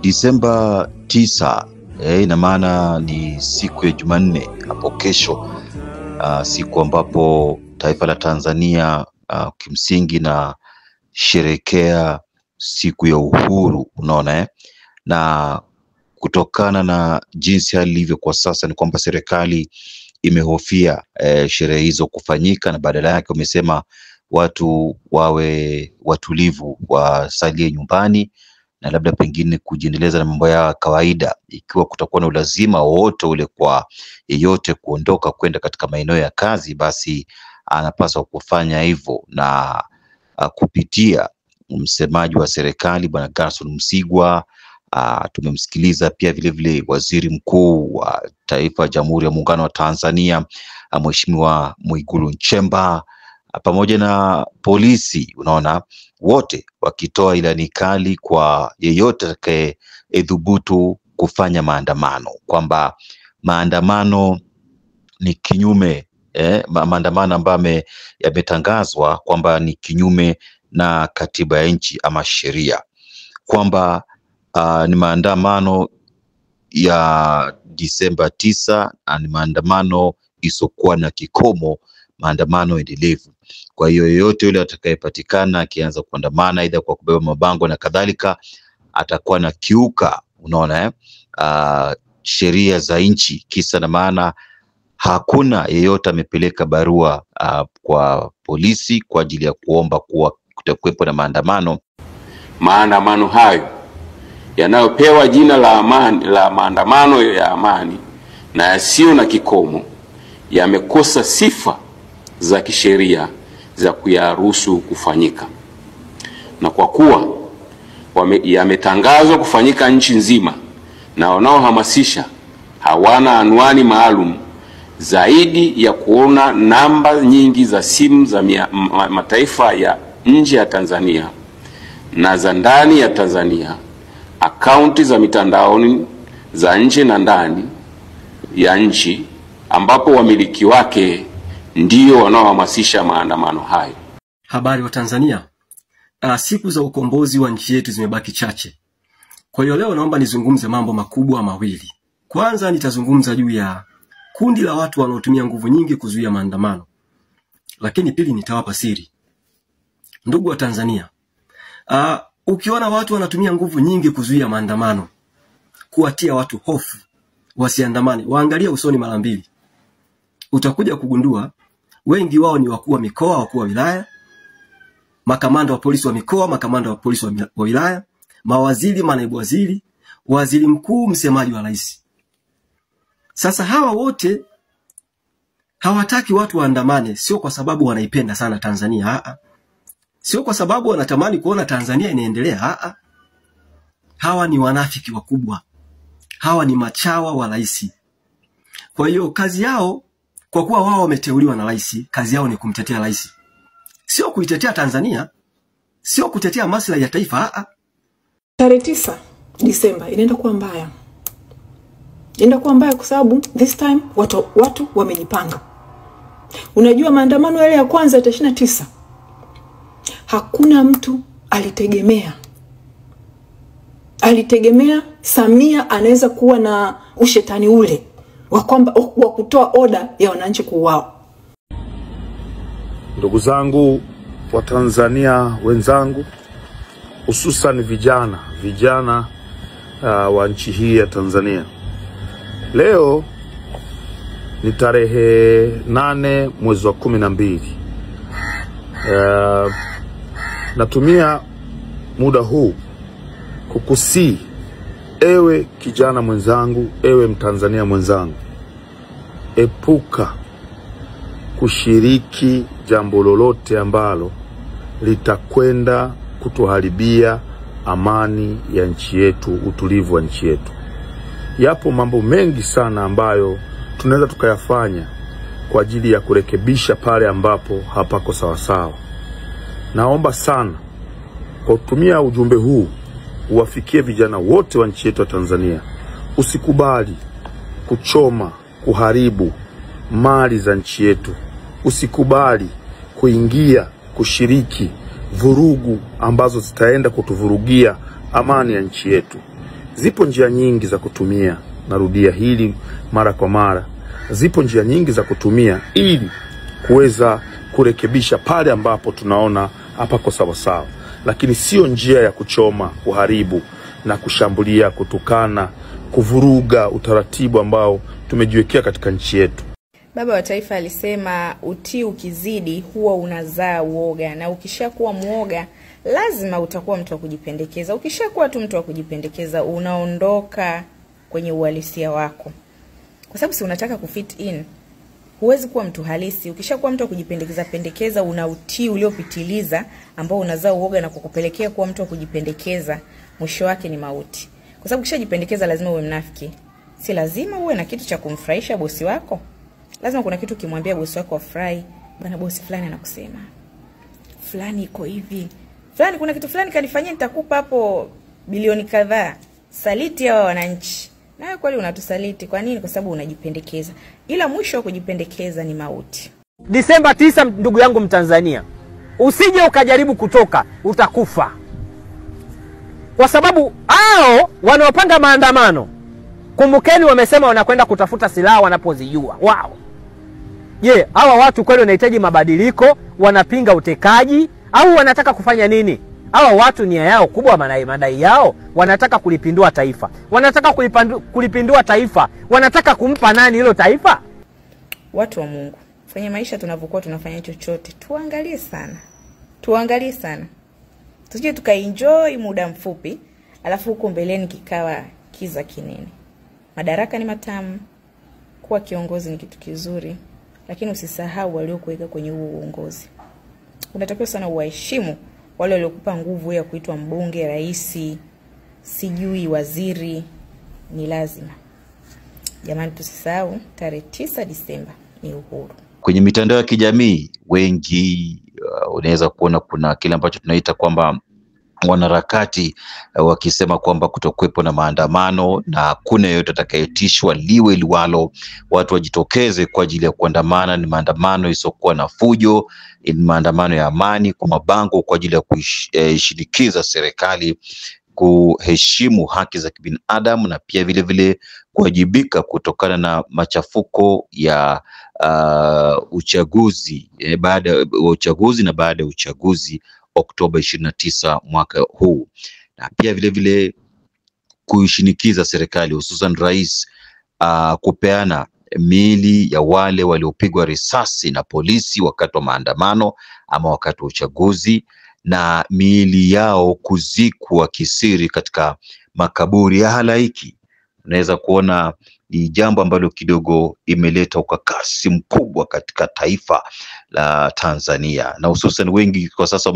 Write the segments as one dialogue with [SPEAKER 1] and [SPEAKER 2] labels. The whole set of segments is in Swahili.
[SPEAKER 1] Disemba 9 ina maana ni siku ya Jumanne hapo kesho, siku ambapo taifa la Tanzania kimsingi na sherekea siku ya uhuru, unaona na kutokana na jinsi hali ilivyo kwa sasa ni kwamba serikali imehofia sherehe hizo kufanyika, na badala yake wamesema watu wawe watulivu, wasalie nyumbani na labda pengine kujiendeleza na mambo ya kawaida. Ikiwa kutakuwa na ulazima wote ule kwa yeyote kuondoka kwenda katika maeneo ya kazi, basi anapaswa kufanya hivyo. Na kupitia msemaji wa serikali Bwana Gerson Msigwa, tumemsikiliza pia vile vile Waziri Mkuu wa Taifa Jamhuri ya Muungano wa Tanzania Mheshimiwa Mwigulu Nchemba, pamoja na polisi, unaona, wote wakitoa ilani kali kwa yeyote atakayedhubutu kufanya maandamano, kwamba maandamano ni kinyume maandamano ambayo yametangazwa kwamba ni kinyume na katiba ya nchi ama sheria, kwamba ni maandamano ya Disemba 9 na ni maandamano isokuwa na kikomo, maandamano endelevu. Kwa hiyo yeyote yule atakayepatikana akianza kuandamana aidha kwa kubeba mabango na kadhalika, atakuwa na kiuka, unaona sheria za nchi. Kisa na maana hakuna yeyote amepeleka barua kwa polisi kwa ajili ya kuomba kuwa kutakuwepo na maandamano.
[SPEAKER 2] Maandamano hayo yanayopewa jina la amani, la maandamano ya amani na yasiyo na kikomo, yamekosa sifa za kisheria za kuyaruhusu kufanyika, na kwa kuwa yametangazwa kufanyika nchi nzima na wanaohamasisha hawana anwani maalum zaidi ya kuona namba nyingi za simu za mataifa ya nje ya Tanzania na za ndani ya Tanzania, akaunti za mitandaoni za nje na ndani ya nchi, ambapo wamiliki wake ndio wanaohamasisha maandamano hayo.
[SPEAKER 3] Habari wa Tanzania, siku za ukombozi wa nchi yetu zimebaki chache. Kwa hiyo leo naomba nizungumze mambo makubwa mawili. Kwanza nitazungumza juu ya kundi la watu wanaotumia nguvu nyingi kuzuia maandamano. Lakini pili nitawapa siri. Ndugu wa Tanzania, ukiona watu wanatumia nguvu nyingi kuzuia maandamano, kuwatia watu hofu wasiandamane, waangalie usoni mara mbili. Utakuja kugundua wengi wao ni wakuu wa mikoa, wakuu wa wilaya, makamanda wa polisi wa mikoa, makamanda wa polisi wa wilaya, mawaziri, manaibu waziri, waziri mkuu, msemaji wa rais. Sasa hawa wote hawataki watu waandamane, sio kwa sababu wanaipenda sana Tanzania, sio kwa sababu wanatamani kuona Tanzania inaendelea, hawa ni wanafiki wakubwa, hawa ni machawa wa rais. Kwa hiyo kazi yao, kwa kuwa wao wameteuliwa na rais, kazi yao ni kumtetea rais, sio kuitetea Tanzania, sio kutetea maslahi ya taifa.
[SPEAKER 4] Tarehe 9 Disemba inaenda kuwa mbaya. Inaenda kuwa mbaya kwa sababu this time watu wamejipanga. Unajua maandamano yale ya kwanza ya 29 hakuna mtu alitegemea Samia anaweza kuwa na ushetani ule wa kutoa oda ya wananchi kuuawa.
[SPEAKER 5] Ndugu zangu wa Tanzania wenzangu, hususan vijana wa nchi hii ya Tanzania, leo ni tarehe 8 mwezi wa 12. Natumia muda huu kukusii, ewe kijana mwenzangu, ewe Mtanzania mwenzangu, epuka kushiriki jambo lolote ambalo litakwenda kutuharibia amani ya nchi yetu, utulivu wa nchi yetu. Yapo mambo mengi sana ambayo tunaweza tukayafanya kwa ajili ya kurekebisha pale ambapo hapako sawasawa. Naomba sana kwa kutumia ujumbe huu uwafikie vijana wote wa nchi yetu ya Tanzania. Usikubali kuchoma, kuharibu mali za nchi yetu. Usikubali kushiriki vurugu ambazo zitaenda kutuvurugia amani ya nchi yetu. Zipo njia nyingi za kutumia, narudia hili mara kwa mara. Zipo njia nyingi za kutumia ili kuweza kurekebisha pale ambapo tunaona hapako sawa sawa. Lakini sio njia ya kuchoma, kuharibu na kushambulia, kutukana, kuvuruga utaratibu ambao tumejiwekea katika nchi yetu.
[SPEAKER 6] Baba wa Taifa alisema utii ukizidi huwa unazaa uoga, na ukishakuwa muoga lazima utakuwa mtu wa kujipendekeza. Ukishakuwa tu mtu wa kujipendekeza unaondoka kwenye uhalisia wako. Kwa sababu si unataka kufit in, huwezi kuwa mtu halisi. Ukishakuwa mtu wa kujipendekeza una utii uliopitiliza ambao unazaa uoga na kukupelekea kuwa mtu wa kujipendekeza, mwisho wake ni mauti. Kwa sababu ukishajipendekeza lazima uwe mnafiki. Si lazima uwe na kitu cha kumfurahisha bosi wako. Lazima kuna kitu kimwambia bosi wako afurahi. Bana, bosi fulani anakusema fulani iko hivi, fulani kuna kitu fulani kanifanyia, nitakupa hapo bilioni kadhaa. Saliti hawa wananchi. Na wewe kweli unatusaliti. Kwa nini? Kwa sababu unajipendekeza. Ila mwisho wa kujipendekeza ni mauti.
[SPEAKER 7] Disemba 9, ndugu yangu Mtanzania, usije ukajaribu kutoka, utakufa. Kwa sababu hao wanaopanga maandamano, kumbukeni wamesema wanakwenda kutafuta silaha wanapozijua wao. Je, hawa watu kweli wanahitaji mabadiliko, wanapinga utekaji au wanataka kufanya nini? Hawa watu nia yao kubwa, madai yao wanataka kulipindua taifa. Wanataka kulipindua taifa. Wanataka kumpa nani hilo taifa?
[SPEAKER 6] Watu wa Mungu, kwenye maisha tunavyokuwa tunafanya chochote, tuangalie sana. Tuangalie sana. Tusije tukaenjoy muda mfupi, alafu huko mbeleni kikawa kiza kinene. Madaraka ni matamu, kuwa kiongozi ni kitu kizuri, lakini usisahau waliokuweka kwenye huo uongozi. Unatakiwa sana uwaheshimu wale waliokupa nguvu ya kuitwa mbunge, rais, sijui waziri. Ni lazima. Jamani, tusisahau tarehe 9 Disemba ni uhuru.
[SPEAKER 1] Kwenye mitandao ya kijamii wengi unaweza kuona kuna kile ambacho tunaita kwamba wanaharakati wakisema kwamba kutokuwepo na maandamano na hakuna yeyote atakayetishwa, liwe liwalo, watu wajitokeze kwa ajili ya kuandamana. Ni maandamano isokuwa na fujo, ni maandamano ya amani, kwa mabango kwa ajili ya kushinikiza serikali kuheshimu haki za kibinadamu na pia vile vile kuwajibika kutokana na machafuko ya uchaguzi, baada ya uchaguzi na baada ya uchaguzi Oktoba 29 mwaka huu. Na pia vile vile kuishinikiza serikali, hususan rais, kupeana miili ya wale waliopigwa risasi na polisi wakati wa maandamano ama wakati wa uchaguzi, na miili yao kuzikwa kisiri katika makaburi ya halaiki. Unaweza kuona ni jambo ambalo kidogo imeleta ukakasi mkubwa katika taifa la Tanzania, na hususan wengi kwa sasa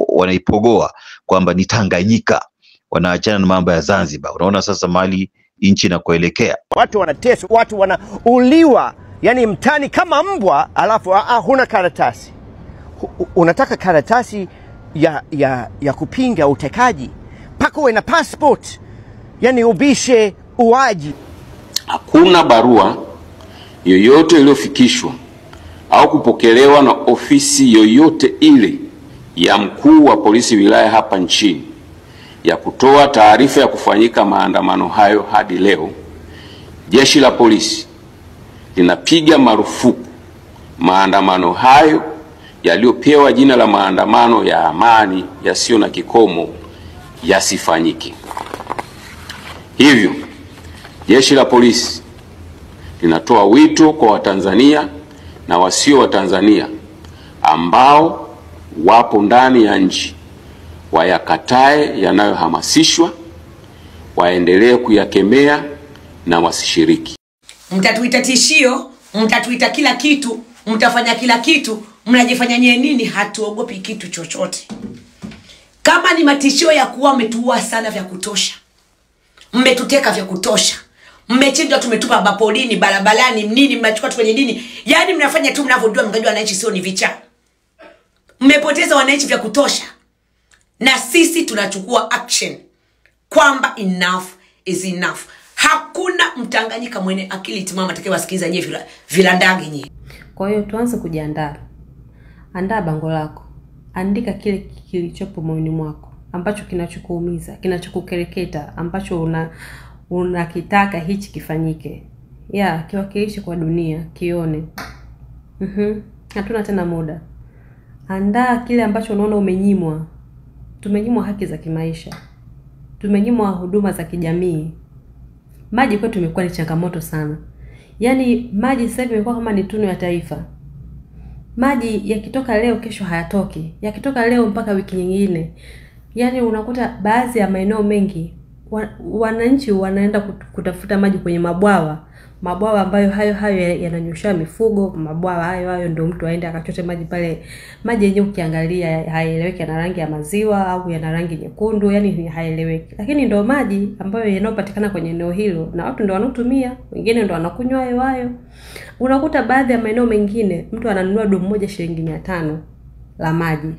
[SPEAKER 1] wanaipogoa kwamba ni Tanganyika, wanaachana na mambo ya Zanzibar. Unaona sasa mali nchi inakoelekea.
[SPEAKER 8] Watu wanateswa, watu wanauliwa, yani mtani kama mbwa, alafu huna karatasi. Unataka karatasi ya kupinga utekaji, paka uwe na passport, yani ubishe uaji.
[SPEAKER 2] Hakuna barua yoyote iliyofikishwa au kupokelewa na ofisi yoyote ile ya mkuu wa polisi wilaya hapa nchini ya kutoa taarifa ya kufanyika maandamano hayo hadi leo. Jeshi la polisi linapiga marufuku maandamano hayo yaliyopewa jina la maandamano ya amani yasiyo na kikomo yasifanyike. Hivyo jeshi la polisi linatoa wito kwa Watanzania na wasio Watanzania ambao wapo ndani ya nchi wayakatae yanayohamasishwa, waendelee kuyakemea na wasishiriki.
[SPEAKER 9] Mtatuita tishio, mtatuita kila kitu, mtafanya kila kitu, mnajifanya nini? Hatuogopi kitu chochote. Kama ni matishio ya kuwa umetuua sana vya kutosha, mmetuteka vya kutosha, mmechinja tumetupa bapolini, barabarani, nini mnachukua tu kwenye dini, yani mnafanya tu mnavyojua, mngajua wananchi sio ni vicha. Mmepoteza wananchi vya kutosha, na sisi tunachukua action kwamba enough is enough. Hakuna Mtanganyika mwenye akili timamu atakayewasikiza nyinyi vilandage nyinyi.
[SPEAKER 10] Kwa hiyo tuanze kujiandaa. Andaa bango lako, andika kile kilichopo moyoni mwako, ambacho kinachokuumiza, kinachokukereketa, ambacho unakitaka hichi kifanyike. Kiwakilishe kwa dunia, kione. Hatuna tena muda. Andaa kile ambacho unaona umenyimwa. Tumenyimwa haki za kimaisha. Tumenyimwa huduma za kijamii. Maji kwetu imekuwa ni changamoto sana. Yaani maji sasa hivi imekuwa kama ni tunu ya taifa. Maji yakitoka leo kesho hayatoki. Yakitoka leo mpaka wiki nyingine. Yaani unakuta baadhi ya maeneo mengi wananchi wanaenda kutafuta maji kwenye mabwawa ambayo hayo yananyosha mifugo. Mabwawa hayo ndio mtu aende akachote maji pale. Maji yenyewe ukiangalia haieleweki, yana rangi ya maziwa au yana rangi nyekundu, yani haieleweki. Lakini ndio maji ambayo yanayopatikana kwenye eneo hilo na watu ndio wanaotumia, wengine ndio wanakunywa hayo. Unakuta baadhi ya maeneo mengine mtu ananunua dumu moja shilingi 500 la maji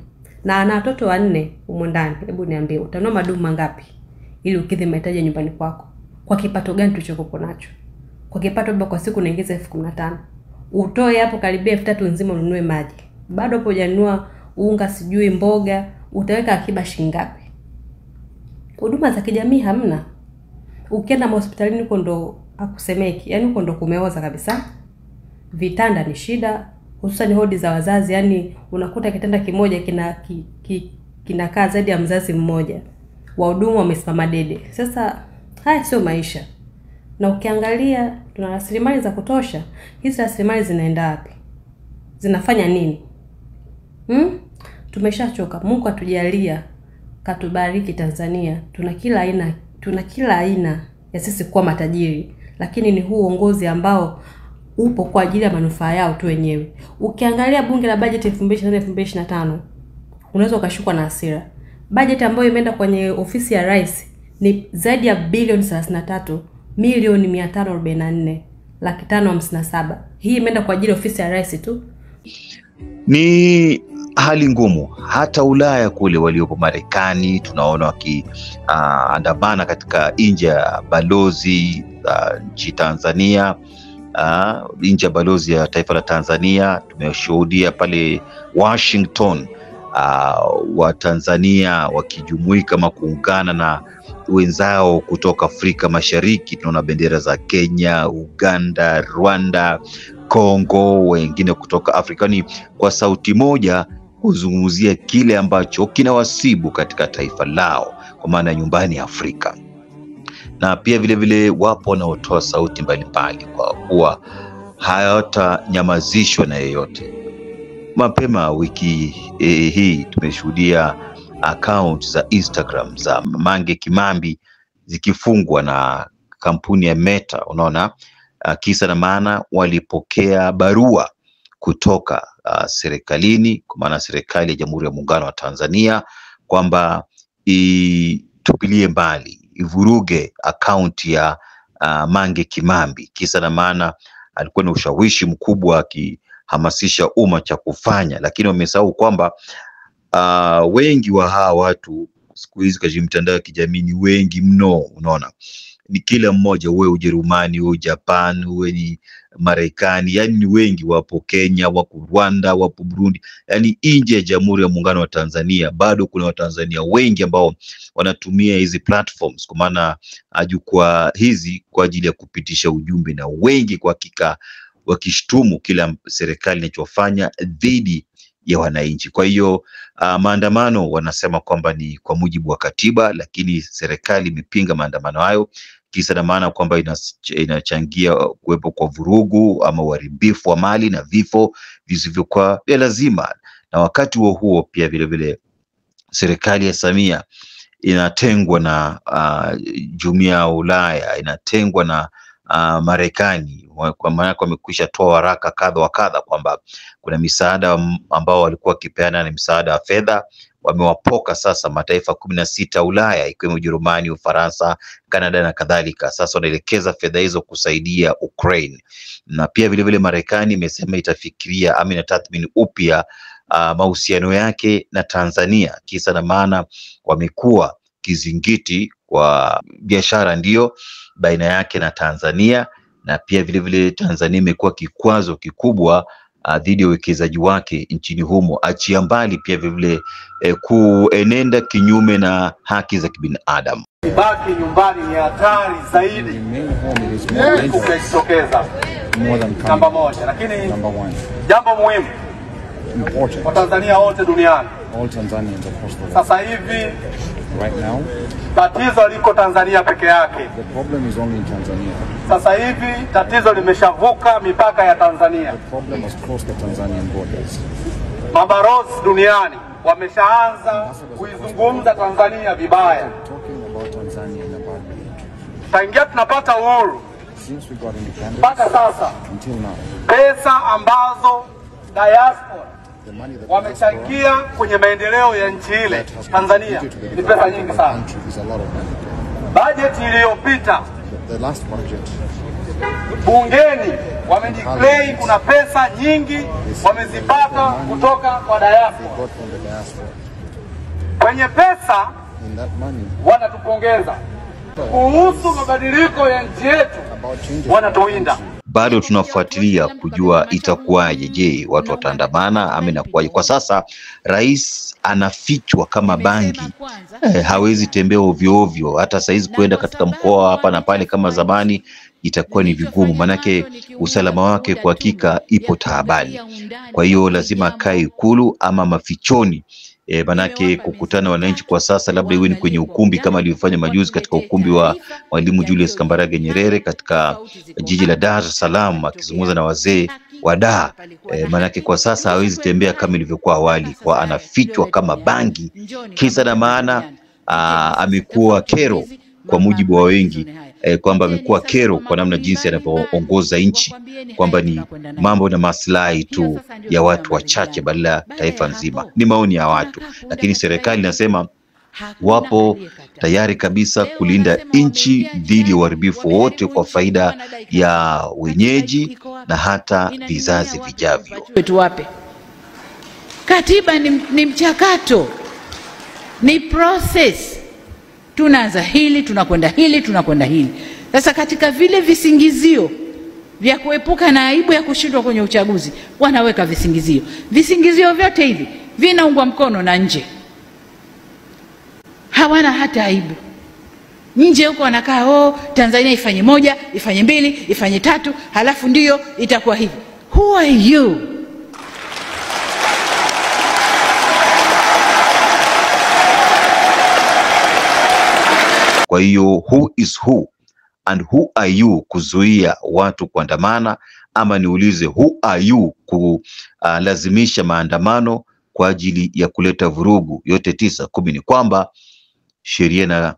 [SPEAKER 10] na ana watoto 4 humo ndani. Hebu niambie utanunua madumu mangapi ili ukidhi mahitaji nyumbani kwako? Kwa kipato gani tulichokuwa nacho? Kwa kipato kwa siku unaingiza 15,000. Utoe hapo karibia 3,000 nzima ununue maji. Bado hapo hujanunua unga, sijui mboga, utaweka akiba shilingi ngapi? Huduma za kijamii hamna. Ukienda hospitalini huko ndo akusemeki, yani huko ndo kumeoza kabisa. Vitanda ni shida, hususan hodi za wazazi, yani unakuta kitanda kimoja kinakaa zaidi ya mzazi mmoja. Wahudumu wamesimama dede. Sasa haya sio maisha. Na ukiangalia tuna rasilimali za kutosha. Hizi rasilimali zinaenda wapi? Zinafanya nini? Tumeshachoka. Mungu atujalia, katubariki Tanzania. Tuna kila aina ya sisi kuwa matajiri, lakini ni huu uongozi ambao upo kwa ajili ya manufaa yao tu wenyewe. Ukiangalia bunge la bajeti 2024-2025 unaweza ukashukwa na hasira. Bajeti ambayo imeenda kwenye ofisi ya rais ni zaidi ya bilioni 33,544,557. Hii imeenda kwa ajili ya ofisi ya rais tu.
[SPEAKER 1] Ni hali ngumu. Hata Ulaya kule waliopo Marekani tunaona wakiandamana katika nje ya balozi nchi Tanzania, nje ya balozi ya taifa la Tanzania. Tumeshuhudia pale Washington wa Tanzania wakijumuika ama kuungana na wenzao kutoka Afrika Mashariki. Tunaona bendera za Kenya, Uganda, Rwanda, Kongo, wengine kutoka Afrikani kwa sauti moja kuzungumzia kile ambacho kinawasibu katika taifa lao, kwa maana nyumbani Afrika. Na pia vile vile wapo wanaotoa sauti mbalimbali kwa kuwa hayatanyamazishwa na yeyote. Mapema wiki hii tumeshuhudia account za Instagram za Mange Kimambi zikifungwa na kampuni ya Meta. Unaona, kisa na maana walipokea barua kutoka serikalini, kwa maana serikali ya Jamhuri ya Muungano wa Tanzania, kwamba itupilie mbali, ivuruge account ya Mange Kimambi. Kisa na maana alikuwa na ushawishi mkubwa akihamasisha umma cha kufanya, lakini wamesahau kwamba wengi wa hawa watu siku hizi katika mitandao ya kijamii ni wengi mno. Unaona, ni kila mmoja, uwe Ujerumani, uwe Japan, uwe ni Marekani, yani ni wengi. Wapo Kenya, wapo Rwanda, wapo Burundi, yani nje ya Jamhuri ya Muungano wa Tanzania bado kuna Watanzania wengi ambao wanatumia hizi platforms, kwa maana jukwaa hizi kwa ajili ya kupitisha ujumbe, na wengi kwa hakika wakishtumu kila serikali inachofanya dhidi ya wananchi. Kwa hiyo maandamano wanasema kwamba ni kwa mujibu wa katiba, lakini serikali imepinga maandamano hayo, kisa na maana kwamba inachangia kuwepo kwa vurugu ama uharibifu wa mali na vifo visivyokuwa vya lazima. Na wakati huo pia vile vile serikali ya Samia inatengwa na Jumuiya ya Ulaya, inatengwa na Marekani, kwa maana wamekwisha toa waraka kadha wa kadha kwamba kuna misaada ambao walikuwa wakipeana na misaada wa fedha wamewapoka sasa mataifa 16 Ulaya, ikiwemo Ujerumani, Ufaransa, Canada na kadhalika. Sasa wanaelekeza fedha hizo kusaidia Ukraine. Na pia vile vile Marekani imesema itafikiria ama inatathmini upya mahusiano yake na Tanzania, kisa na maana wamekuwa kizingiti kwa biashara ndio baina yake na Tanzania, na pia vile vile Tanzania imekuwa kikwazo kikubwa dhidi ya uwekezaji wake nchini humo, achia mbali pia vile kuenenda kinyume na haki za kibinadamu.
[SPEAKER 11] Baki nyumbani ni hatari zaidi kukitokeza. Namba moja, lakini jambo muhimu kwa Tanzania wote duniani sasa hivi, tatizo liko Tanzania peke yake. Sasa hivi tatizo limeshavuka mipaka ya Tanzania. Mabarozi duniani wameshaanza kuizungumza Tanzania vibaya. Tangia tunapata uhuru mpaka sasa, pesa ambazo diaspora wamechangia kwenye maendeleo ya nchi ile Tanzania ni pesa nyingi sana. Bajeti iliyopita bungeni wamedeclare kuna pesa nyingi wamezipata kutoka kwa diaspora. Kwenye pesa wanatupongeza. Kuhusu mabadiliko ya nchi yetu wanatuinda.
[SPEAKER 1] Bado tunafuatilia kujua itakuwaje. Je, watu wataandamana ama inakuwaje? Kwa sasa rais anafichwa kama bangi. Hawezi tembea ovyo ovyo. Hata saizi kwenda katika mkoa hapa na pale kama zamani itakuwa ni vigumu, manake usalama wake kwa hakika ipo taabani. Kwa hiyo lazima akae Ikulu ama mafichoni. Manake kukutana wananchi kwa sasa labda iwe ni kwenye ukumbi kama alivyofanya majuzi katika ukumbi wa Mwalimu Julius Kambarage Nyerere katika jiji la Dar es Salaam akizungumza na wazee wa Dar. Manake kwa sasa hawezi tembea kama ilivyokuwa awali, kwa anafichwa kama bangi. Kisa na maana amekuwa kero kwa mujibu wa wengi, kwamba amekuwa kero kwa namna jinsi anavyoongoza nchi, kwamba ni mambo na maslahi tu ya watu wachache badala ya taifa nzima. Ni maoni ya watu, lakini serikali inasema wapo tayari kabisa kulinda nchi dhidi ya uharibifu wote kwa faida ya wenyeji na hata vizazi vijavyo.
[SPEAKER 12] Tuwape katiba ni mchakato, ni process. Tunaanza hili, tunakwenda hili, tunakwenda hili. Sasa katika vile visingizio vya kuepuka na aibu ya kushindwa kwenye uchaguzi, wanaweka visingizio. Visingizio vyote hivi vinaungwa mkono na nje. Hawana hata aibu. Nje huko wanakaa, Tanzania ifanye moja, ifanye mbili, ifanye tatu, halafu ndiyo itakuwa hivi. Who are you?
[SPEAKER 1] Kwa hiyo who is who and who are you kuzuia watu kuandamana, ama niulize who are you kulazimisha maandamano kwa ajili ya kuleta vurugu? Yote 9-10 ni kwamba sheria na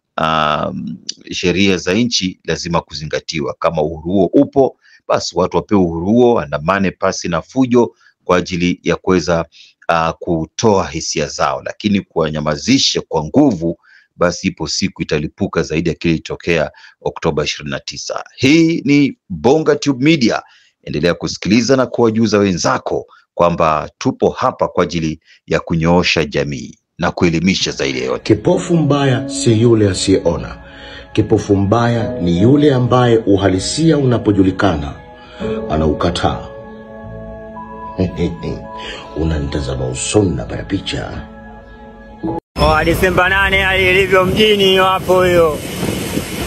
[SPEAKER 1] sheria za nchi lazima kuzingatiwa. Kama uhuru huo upo, basi watu wapewe uhuru huo, andamane pasi na fujo kwa ajili ya kuweza kutoa hisia zao, lakini kuwanyamazisha kwa nguvu, basi ipo siku italipuka zaidi ya kile ilitokea Oktoba 29. Hii ni Bonga Tube Media. Endelea kusikiliza na kuwajuza wenzako kwamba tupo hapa kwa ajili ya kunyoosha jamii na kuelimisha zaidi yote.
[SPEAKER 13] Kipofu mbaya si yule asiyeona. Kipofu mbaya ni yule ambaye uhalisia unapojulikana anaukataa. Unanitazama usoni na baya picha.
[SPEAKER 7] Disemba 8 ilivyo mjini hapo hiyo.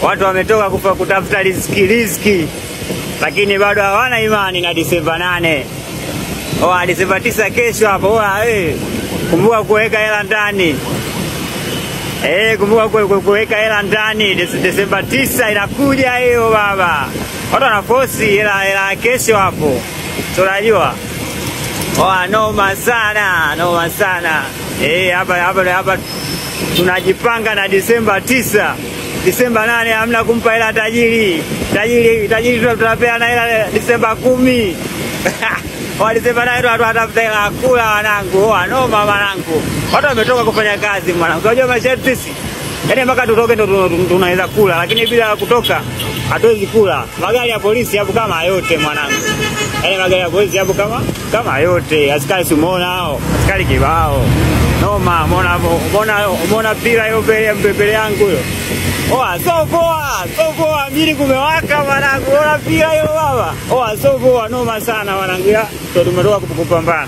[SPEAKER 7] Watu wametoka kufa kutafuta riziki, lakini bado hawana imani na Disemba 8. Disemba 9 kesho hapo, kumbuka kuweka hela ndani. Kumbuka kuweka hela ndani. Disemba 9 inakuja hiyo baba. Watu wanafosi hela kesho hapo. Tunajua. Noma sana, noma sana. Hapa tunajipanga na Disemba 9. Disemba 8 hamna kumpa hela tajiri. Tajiri tunapea na hela Disemba 10. Disemba 8 watu watafuta hela kula wanangu. Noma wanangu. Watu wametoka kufanya kazi mwanangu. Unajua maisha yetu sisi
[SPEAKER 14] Yaani mpaka tutoke ndo tunaweza kula, lakini bila kutoka hatuwezi kula. Magari ya polisi hapo kama yote mwanangu. Yaani magari ya polisi hapo kama yote. Askari simuona hao, askari kibao. Noma, mbona pila hiyo mbele yangu hiyo. Oa, so poa, mjini kumewaka mwanangu. Mbona pila hiyo baba? Oa, so poa, noma sana mwanangu. Tumetoka kupambana.